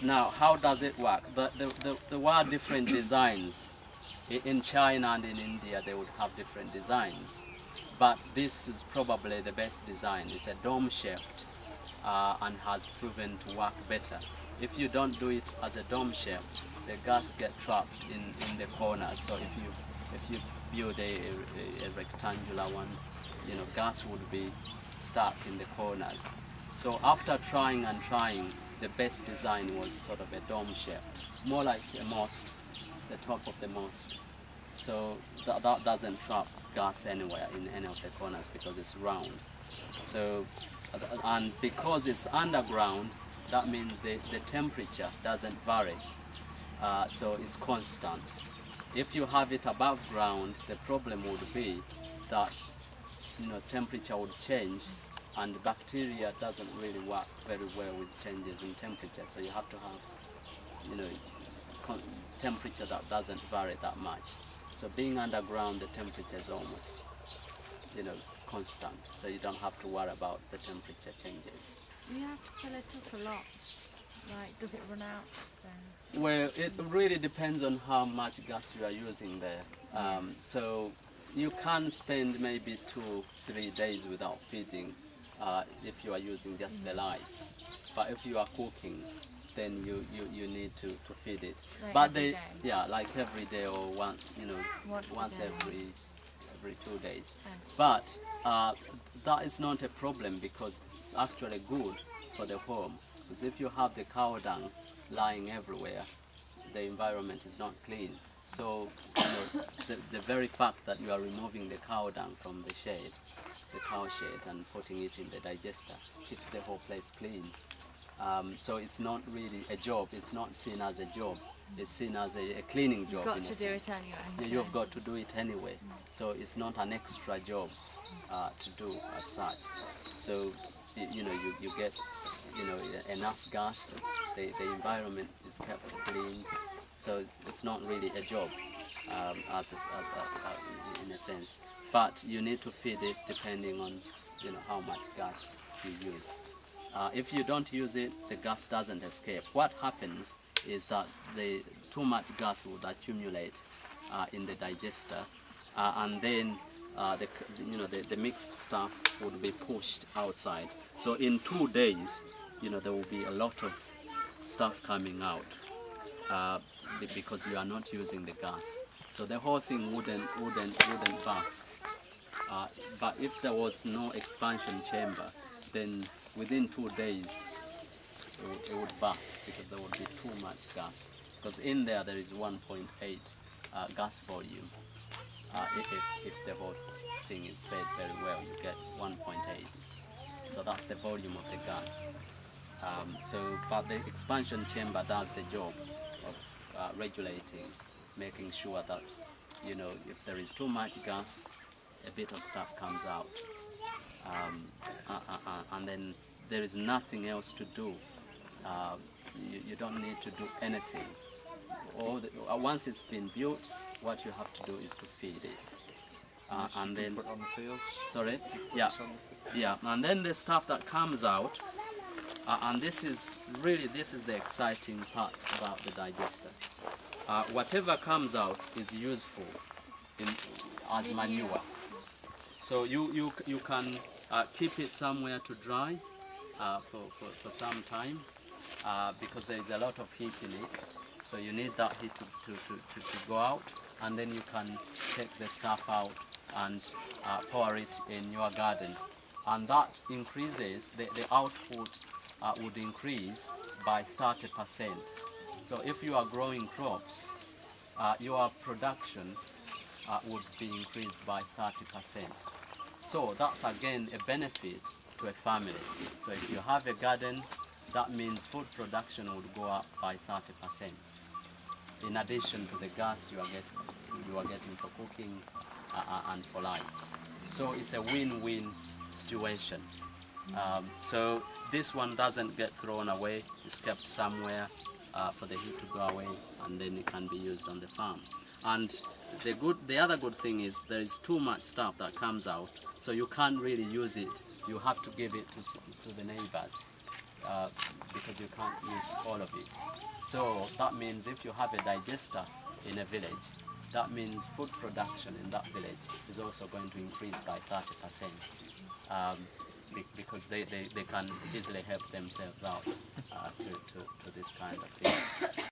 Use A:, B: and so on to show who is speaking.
A: Now, how does it work? There were different designs. In China and in India, they would have different designs. But this is probably the best design. It's a dome-shaped and has proven to work better. If you don't do it as a dome-shaped, the gas get trapped in the corners. So if you build a rectangular one, you know, gas would be stuck in the corners. So after trying and trying, the best design was sort of a dome-shaped, more like a mosque, the top of the mosque. So that doesn't trap gas anywhere in any of the corners because it's round. So, and because it's underground, that means the temperature doesn't vary. So it's constant. If you have it above ground, the problem would be that, you know, temperature would change, and bacteria doesn't really work very well with changes in temperature. So you have to have, you know, temperature that doesn't vary that much. So being underground, the temperature is almost, you know, constant. So you don't have to worry about the temperature changes.
B: You have to fill it up a lot. Like, does it run out then?
A: Well, it really depends on how much gas you are using there. So you can spend maybe 2-3 days without feeding if you are using just the lights. But if you are cooking, then you need to feed it.
B: Like
A: but
B: every
A: they,
B: day?
A: yeah, like every day or once every 2 days.
B: Okay.
A: But that is not a problem because it's actually good for the home. Because if you have the cow dung lying everywhere, the environment is not clean. So you know, the very fact that you are removing the cow dung from the shed, the cow shed, and putting it in the digester keeps the whole place clean. So it's not really a job. It's not seen as a job. It's seen as a cleaning job.
B: You've got to do it anyway.
A: Yeah, you've got to do it anyway. So it's not an extra job to do as such. So you know you get enough gas. The environment is kept clean. So it's not really a job in a sense. But you need to feed it depending on how much gas you use. If you don't use it, the gas doesn't escape. What happens is that too much gas would accumulate in the digester, and then the mixed stuff would be pushed outside. So in 2 days, there will be a lot of stuff coming out because you are not using the gas. So the whole thing wouldn't burst. But if there was no expansion chamber, then within 2 days it would burst because there would be too much gas. Because in there is 1.8 gas volume. If the whole thing is fed very well, you get 1.8. So that's the volume of the gas. But the expansion chamber does the job of regulating, making sure that if there is too much gas, a bit of stuff comes out. And then there is nothing else to do. You don't need to do anything. Once it's been built, what you have to do is to feed it. And then
C: put on the fields.
A: Sorry, yeah, and then the stuff that comes out, and this is the exciting part about the digester. Whatever comes out is useful as manure. So you can keep it somewhere to dry for some time because there is a lot of heat in it. So you need that heat to go out, and then you can take the stuff out and pour it in your garden. And that increases, the output would increase by 30%. So if you are growing crops, your production would be increased by 30%. So that's again a benefit to a family. So if you have a garden, that means food production would go up by 30%. In addition to the gas you are getting for cooking and for lights. So it's a win-win situation. So this one doesn't get thrown away, it's kept somewhere for the heat to go away, and then it can be used on the farm. And the other good thing is there is too much stuff that comes out, so you can't really use it. You have to give it to the neighbors. because you can't use all of it. So that means if you have a digester in a village, that means food production in that village is also going to increase by 30%, because they can easily help themselves out to this kind of thing.